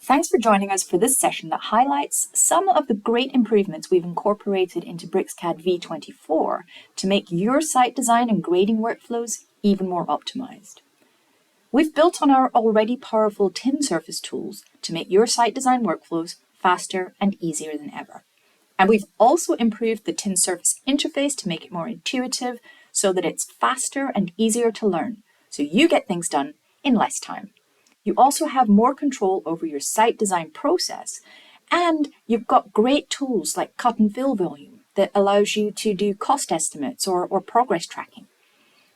Thanks for joining us for this session that highlights some of the great improvements we've incorporated into BricsCAD V24 to make your site design and grading workflows even more optimized. We've built on our already powerful tin surface tools to make your site design workflows faster and easier than ever. And we've also improved the tin surface interface to make it more intuitive so that it's faster and easier to learn, so you get things done in less time. You also have more control over your site design process, and you've got great tools like cut and fill volume that allows you to do cost estimates or progress tracking.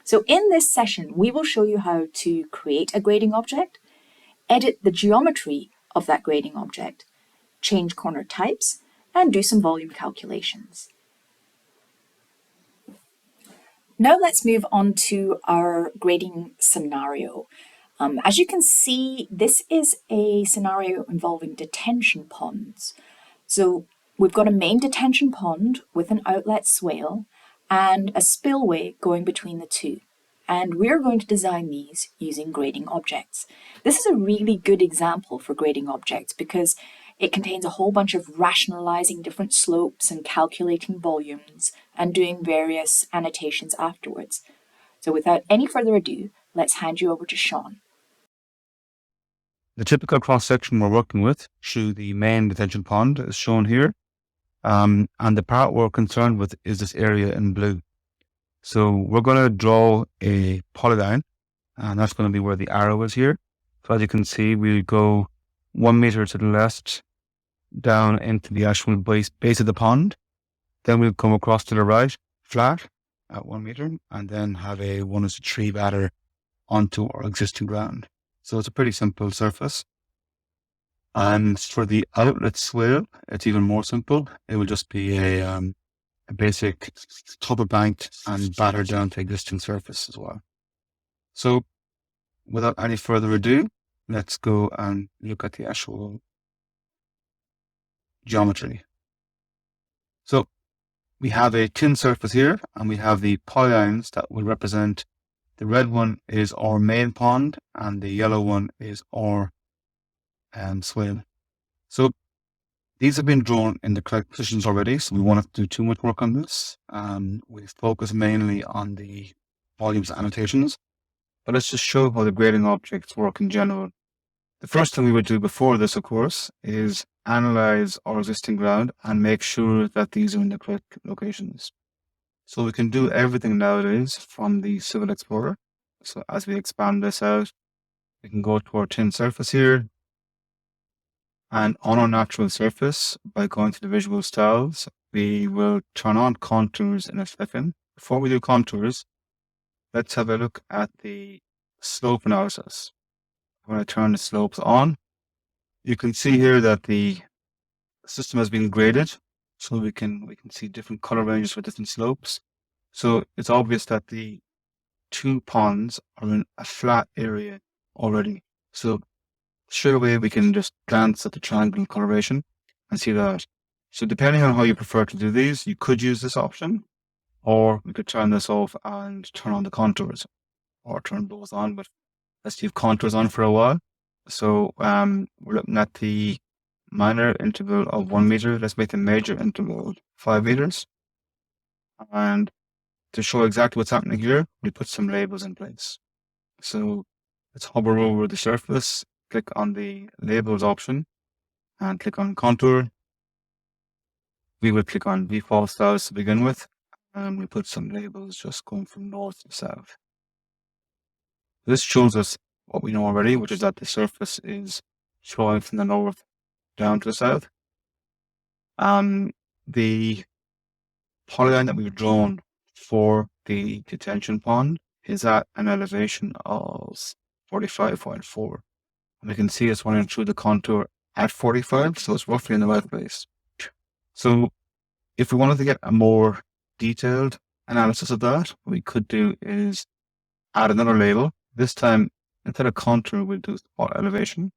So in this session, we will show you how to create a grading object, edit the geometry of that grading object, change corner types, and do some volume calculations. Now let's move on to our grading scenario. As you can see, this is a scenario involving detention ponds. So we've got a main detention pond with an outlet swale and a spillway going between the two. And we're going to design these using grading objects. This is a really good example for grading objects because it contains a whole bunch of rationalizing different slopes and calculating volumes and doing various annotations afterwards. So without any further ado, let's hand you over to Sean. The typical cross-section we're working with through the main detention pond is shown here. And the part we're concerned with is this area in blue. So we're going to draw a polyline, and that's going to be where the arrow is here. So as you can see, we'll go 1 meter to the left, down into the actual base of the pond. Then we'll come across to the right, flat at 1 meter, and then have a 1:3 batter onto our existing ground. So it's a pretty simple surface. And for the outlet swale, it's even more simple. It will just be a basic tubber banked and battered down to existing surface as well. So without any further ado, let's go and look at the actual geometry. So we have a tin surface here, and we have the polylines that will represent. The red one is our main pond, and the yellow one is our swale. So these have been drawn in the correct positions already, so we won't have to do too much work on this. We focus mainly on the volumes annotations, but let's just show how the grading objects work in general. The first thing we would do before this, of course, is analyze our existing ground and make sure that these are in the correct locations. So we can do everything nowadays from the Civil Explorer. So as we expand this out, we can go to our tin surface here. And on our natural surface, by going to the visual styles, we will turn on contours in a second. Before we do contours, let's have a look at the slope analysis. When I turn the slopes on, you can see here that the system has been graded. So we can see different color ranges for different slopes. So it's obvious that the two ponds are in a flat area already. So straight away we can just glance at the triangle coloration and see that. So depending on how you prefer to do these, you could use this option, or we could turn this off and turn on the contours, or turn both on, but let's leave contours on for a while. So we're looking at the minor interval of 1 meter. Let's make the major interval 5 meters. And to show exactly what's happening here, we put some labels in place. So let's hover over the surface, click on the labels option, and click on contour. We will click on default styles to begin with, and we put some labels just going from north to south. This shows us what we know already, which is that the surface is showing from the north down to the south. The polyline that we've drawn for the detention pond is at an elevation of 45.4. And we can see it's running through the contour at 45, so it's roughly in the right place. So if we wanted to get a more detailed analysis of that, what we could do is add another label. This time, instead of contour, we'll do spot elevation.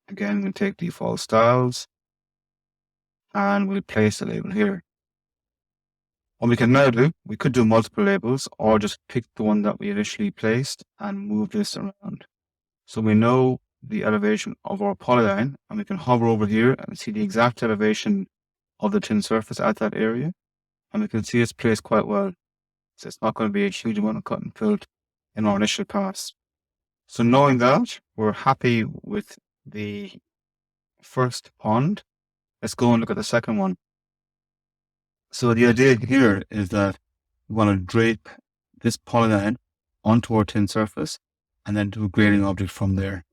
Again, we'll take default styles, and we'll place the label here. What we can now do, we could do multiple labels, or just pick the one that we initially placed and move this around. So we know the elevation of our polyline, and we can hover over here and see the exact elevation of the thin surface at that area. And we can see it's placed quite well. So it's not going to be a huge amount of cut and fill in our initial pass. So knowing that, we're happy with the first pond. Let's go and look at the second one. So the idea here is that we want to drape this polyline onto our thin surface and then do a grading object from there.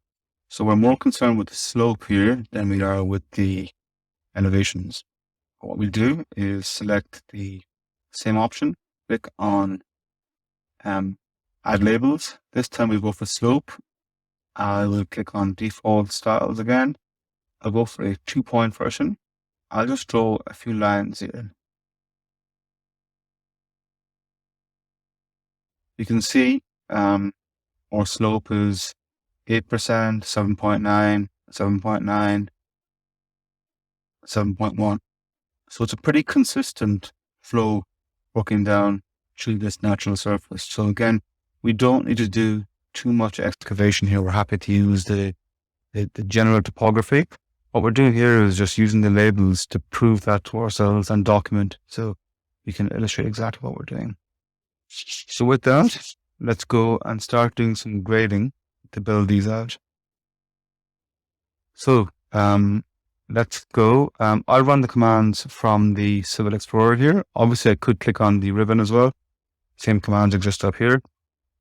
So we're more concerned with the slope here than we are with the elevations. What we'll do is select the same option, click on add labels. This time we'll go for slope. I will click on default styles again. I'll go for a 2-point version. I'll just draw a few lines here. You can see our slope is 8%, 7.9, 7.9, 7.1. So it's a pretty consistent flow working down through this natural surface. So again, we don't need to do too much excavation here. We're happy to use the general topography. What we're doing here is just using the labels to prove that to ourselves and document so we can illustrate exactly what we're doing. So with that, let's go and start doing some grading to build these out. So let's go. I'll run the commands from the Civil Explorer here. Obviously, I could click on the ribbon as well. Same commands exist up here.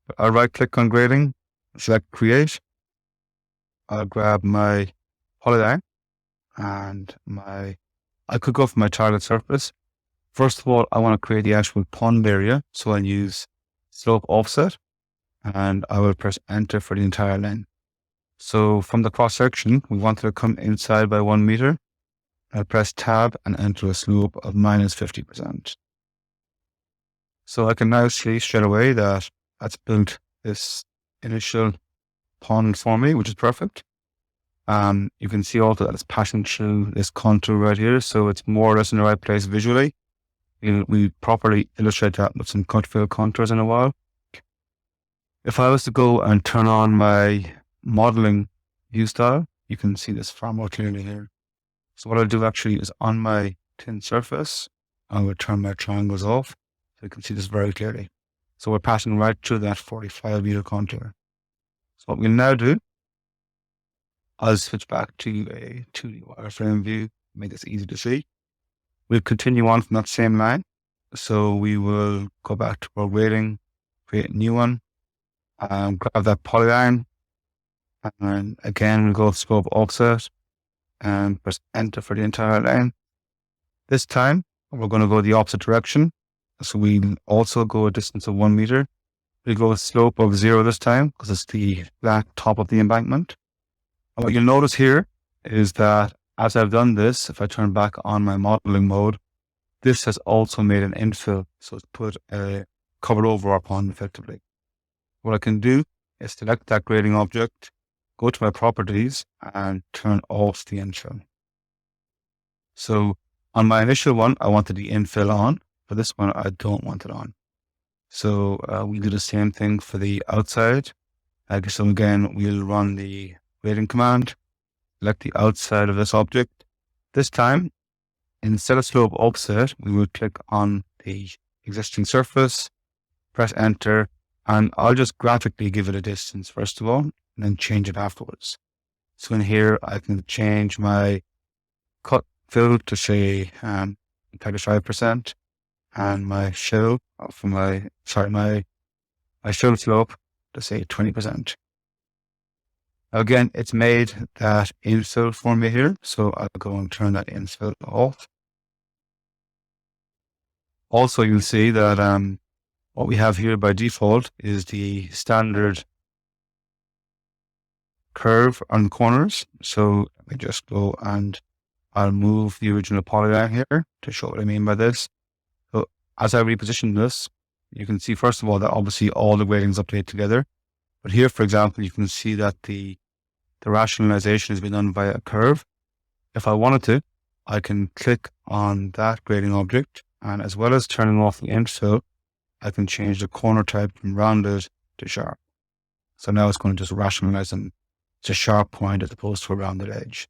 But I'll right click on grading, select create. I'll grab my polyline and I could go for my target surface. First of all, I want to create the actual pond area. So I'll use slope offset and I will press enter for the entire length. So from the cross section, we want it to come inside by 1 meter. I'll press tab and enter a slope of -50%. So I can now see straight away that that's built this initial pond for me, which is perfect. You can see also that it's passing through this contour right here. So it's more or less in the right place visually. We properly illustrate that with some cut fill contours in a while. If I was to go and turn on my modeling view style, you can see this far more clearly here. So what I'll do actually is on my thin surface, I will turn my triangles off so you can see this very clearly. So we're passing right through that 45 meter contour. So what we'll now do, I'll switch back to a 2D wireframe view, make this easy to see. We'll continue on from that same line. So we will go back to our grading, create a new one, grab that polyline, and again, we'll go slope offset and press enter for the entire line. This time, we're going to go the opposite direction. So we'll also go a distance of 1 meter. We'll go a slope of 0 this time because it's the flat top of the embankment. And what you'll notice here is that as I've done this, if I turn back on my modeling mode, this has also made an infill. So it's put covered over our pond effectively. What I can do is select that grading object, go to my properties and turn off the infill. So on my initial one, I wanted the infill on. For this one, I don't want it on. So we do the same thing for the outside. So again, we'll run the grading command, select the outside of this object. This time, instead of slope offset, we will click on the existing surface, press enter, and I'll just graphically give it a distance first of all, and then change it afterwards. So in here, I can change my cut fill to say 35%, and my fill for my fill slope to say 20%. Again, it's made that infill for me here, so I'll go and turn that infill off. Also, you'll see that what we have here by default is the standard curve on the corners. So let me just go and I'll move the original polyline here to show what I mean by this. So as I reposition this, you can see first of all that obviously all the gradings update together. But here, for example, you can see that the rationalization has been done via a curve. If I wanted to, I can click on that grading object, and as well as turning off the infill, I can change the corner type from rounded to sharp. So now it's going to just rationalize them it's a sharp point as opposed to a rounded edge.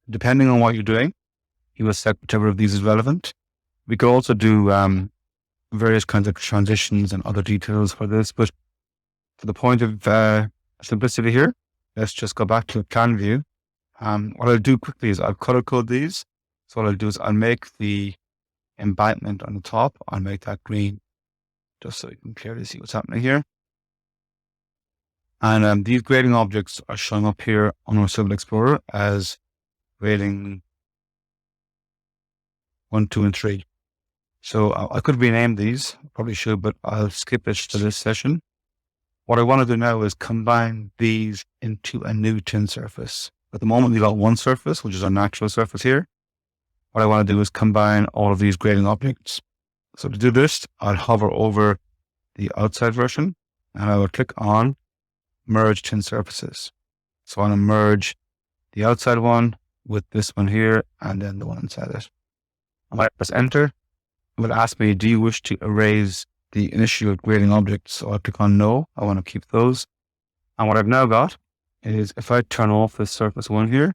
Depending on what you're doing, you will select whichever of these is relevant. We could also do various kinds of transitions and other details for this, but for the point of simplicity here, let's just go back to the plan view. What I'll do quickly is I'll color code these. So what I'll do is I'll make the embankment on the top, I'll make that green, just so you can clearly see what's happening here. And these grading objects are showing up here on our Civil Explorer as grading 1, 2, and 3. So I could rename these, probably should, but I'll skip it to this session. What I want to do now is combine these into a new tin surface. At the moment, we've got one surface, which is our natural surface here. What I want to do is combine all of these grading objects. So to do this, I'll hover over the outside version and I will click on Merge Tin Surfaces. So I want to merge the outside one with this one here and then the one inside it. I might press enter. It will ask me, do you wish to erase the initial grading objects? So I'll click on no. I want to keep those. And what I've now got is if I turn off this surface one here,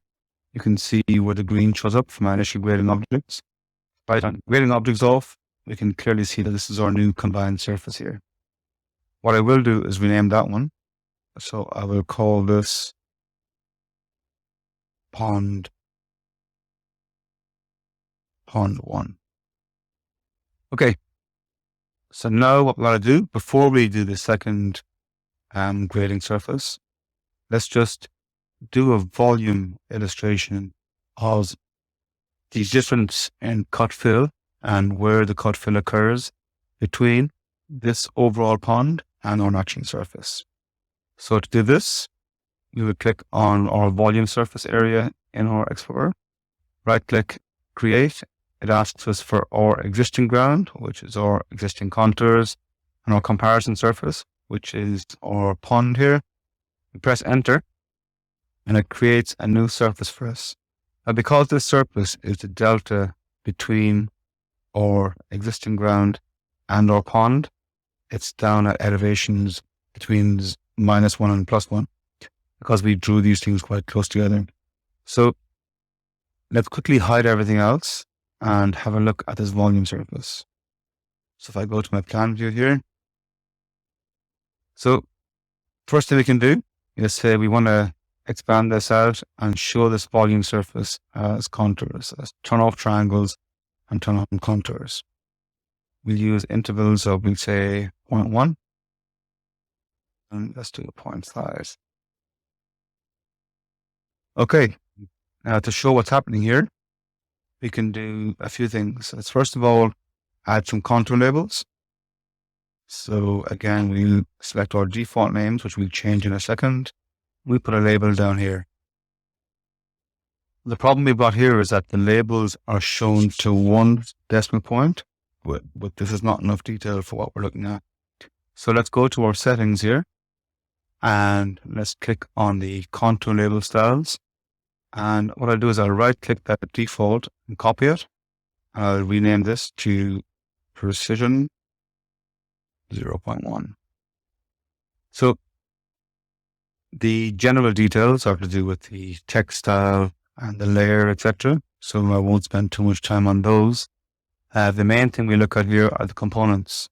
you can see where the green shows up for my initial grading objects. If I turn grading objects off, we can clearly see that this is our new combined surface here. What I will do is rename that one. So I will call this Pond 1. Okay. So now what we're going to do, before we do the second grading surface, let's just do a volume illustration of the difference in cut fill and where the cut fill occurs between this overall pond and our matching surface. So to do this, we would click on our volume surface area in our Explorer, right click, create. It asks us for our existing ground, which is our existing contours, and our comparison surface, which is our pond here. We press enter and it creates a new surface for us. Now, because this surface is the delta between our existing ground and our pond, it's down at elevations between -1 and +1 because we drew these things quite close together. So let's quickly hide everything else and have a look at this volume surface. So if I go to my plan view here, so first thing we can do is say we want to expand this out and show this volume surface as contours. Let's turn off triangles and turn on contours. We'll use intervals of, we'll say 0.1 and let's do a 0.5. Okay, now to show what's happening here, we can do a few things. Let's first of all add some contour labels. So again, we'll select our default names, which we'll change in a second. We put a label down here. The problem we've got here is that the labels are shown to 1 decimal point, but this is not enough detail for what we're looking at. So let's go to our settings here and let's click on the contour label styles. And what I'll do is I'll right click that default and copy it. I'll rename this to Precision 0.1. So the general details are to do with the text style and the layer, etc. So I won't spend too much time on those. The main thing we look at here are the components.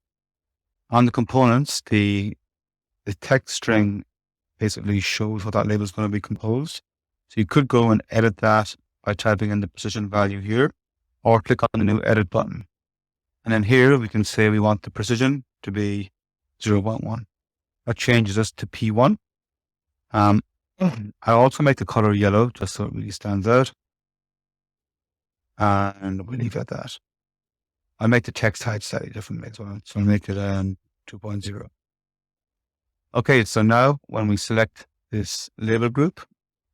On the components, the text string basically shows what that label is going to be composed. So you could go and edit that by typing in the precision value here, or click on the new edit button. And then here we can say we want the precision to be 0.1. That changes us to P1. I also make the color yellow just so it really stands out. And we'll leave it at that. I'll make the text height slightly differently as well. So I'll make it 2.0. Okay, so now when we select this label group,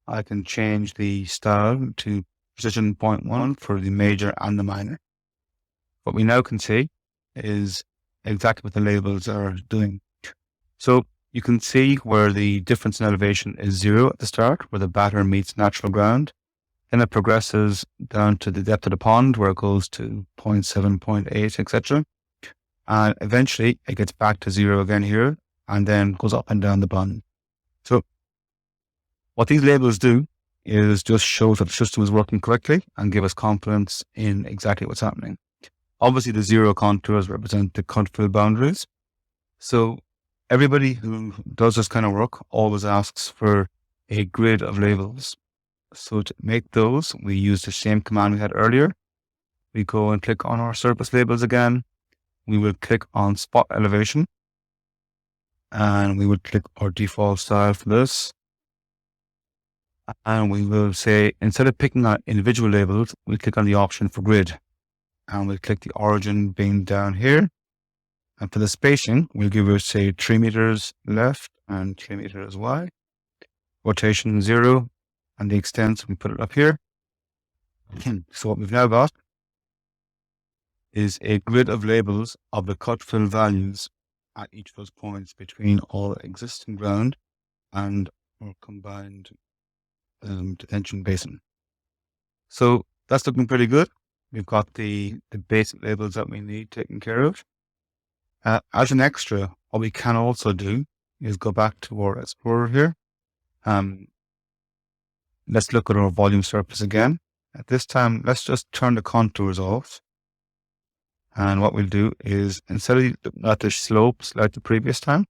I can change the style to precision 0.1 for the major and the minor. What we now can see is exactly what the labels are doing. So you can see where the difference in elevation is 0 at the start, where the batter meets natural ground. Then it progresses down to the depth of the pond, where it goes to 0.7, 0.8, etc. And eventually it gets back to 0 again here, and then goes up and down the pond. So What these labels do is just show that the system is working correctly and give us confidence in exactly what's happening. Obviously, the 0 contours represent the cut fill boundaries. So everybody who does this kind of work always asks for a grid of labels. So to make those, we use the same command we had earlier. We go and click on our surface labels again. We will click on spot elevation, and we will click our default style for this. And we will say, instead of picking out individual labels, we'll click on the option for grid, and we'll click the origin being down here. And for the spacing, we'll give it, say, 3 meters left and 3 meters wide. Rotation 0, and the extent, we put it up here. So what we've now got is a grid of labels of the cut fill values at each of those points between all existing ground and our combined detention basin. So that's looking pretty good. We've got the basic labels that we need taken care of. As an extra, what we can also do is go back to our Explorer here. Let's look at our volume surface again. At this time, let's just turn the contours off. And what we'll do is, instead of looking at the slopes like the previous time,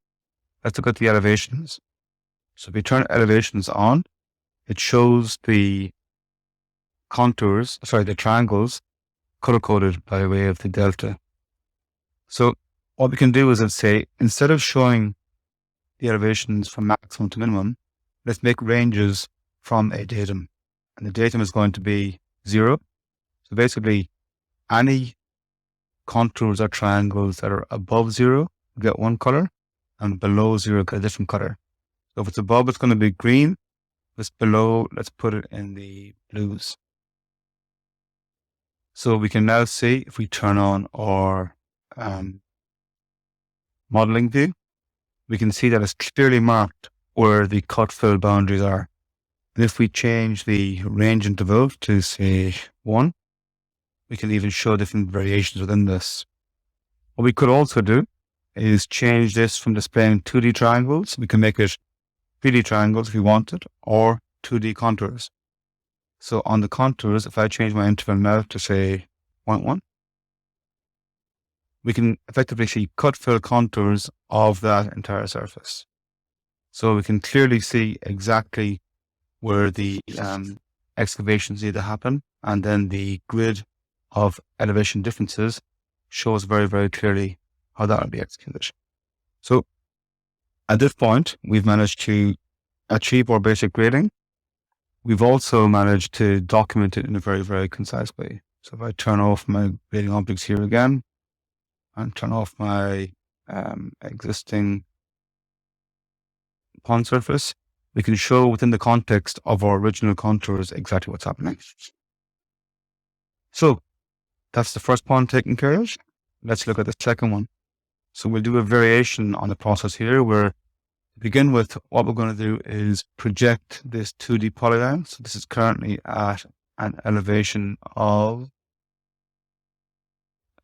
let's look at the elevations. So if we turn elevations on, it shows the contours, the triangles, color-coded by way of the delta. So what we can do is, let's say, instead of showing the elevations from maximum to minimum, let's make ranges from a datum. And the datum is going to be 0. So basically, any contours or triangles that are above 0 get one color, and below 0 get a different color. So if it's above, it's going to be green. If it's below, let's put it in the blues. So we can now see, if we turn on our modeling view, we can see that it's clearly marked where the cut fill boundaries are. And if we change the range interval to, say, 1, we can even show different variations within this. What we could also do is change this from displaying 2D triangles. We can make it 3D triangles if we wanted, or 2D contours. So on the contours, if I change my interval now to, say, 0.1, we can effectively see cut fill contours of that entire surface. So we can clearly see exactly where the excavations need to happen, and then the grid of elevation differences shows very, very clearly how that will be executed. So at this point, we've managed to achieve our basic grading. We've also managed to document it in a very, very concise way. So if I turn off my grading objects here again, and turn off my existing pond surface, we can show within the context of our original contours exactly what's happening. So that's the first pond taken care of. Let's look at the second one. So we'll do a variation on the process here, where to begin with, what we're going to do is project this 2D polyline. So this is currently at an elevation of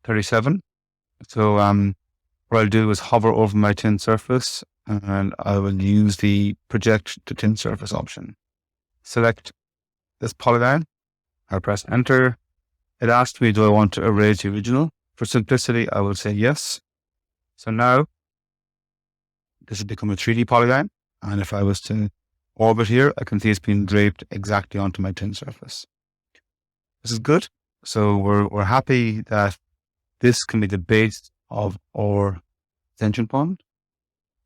37. So what I'll do is hover over my thin surface, and I will use the project to thin surface option. Select this polyline. I'll press enter. It asks me, do I want to erase the original? For simplicity, I will say yes. So now this has become a 3D polyline. And if I was to orbit here, I can see it's been draped exactly onto my thin surface. This is good. So we're happy that this can be the base of our detention pond,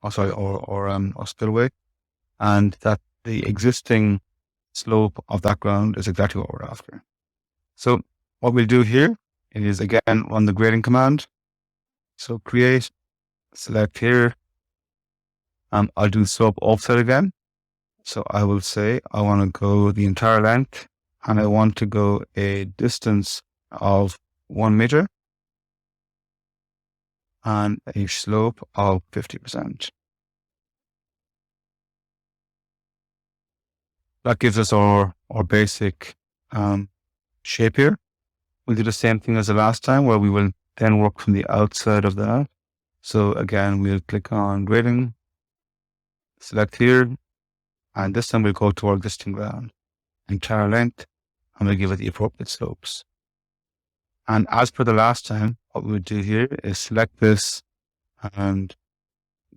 or spillway, and that the existing slope of that ground is exactly what we're after. So what we'll do here is, again, run the grading command. So create, select here, and I'll do slope offset again. So I will say I want to go the entire length, and I want to go a distance of 1 meter and a slope of 50%. That gives us our basic shape here. We'll do the same thing as the last time, where we will then work from the outside of that. So again, we'll click on grading, select here, And this time we'll go to our existing ground, entire length, and we'll give it the appropriate slopes. And as per the last time, what we would do here is select this and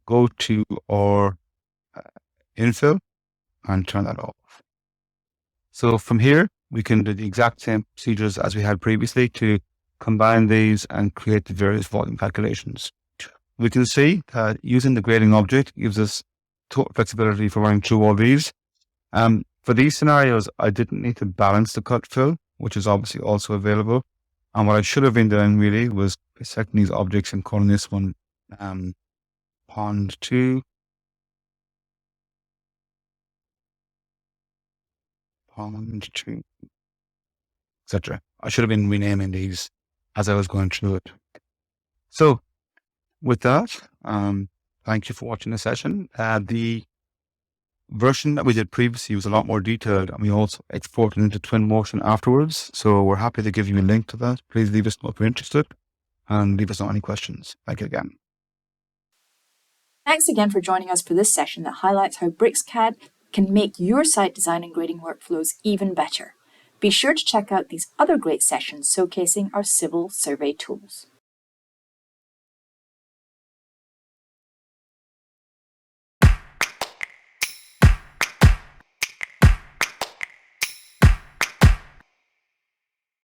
go to our infill and turn that off. So from here, we can do the exact same procedures as we had previously to combine these and create the various volume calculations. We can see that using the grading object gives us total flexibility for running through all these. For these scenarios, I didn't need to balance the cut fill, which is obviously also available. And what I should have been doing really was selecting these objects and calling this one Pond 2, Pond 2, etc. I should have been renaming these as I was going through it. So with that, thank you for watching the session. The version that we did previously was a lot more detailed, and we also exported into Twinmotion afterwards. So we're happy to give you a link to that. Please leave us know if you're interested and leave us know any questions. Thank you again. Thanks again for joining us for this session that highlights how BricsCAD can make your site design and grading workflows even better. Be sure to check out these other great sessions showcasing our civil survey tools.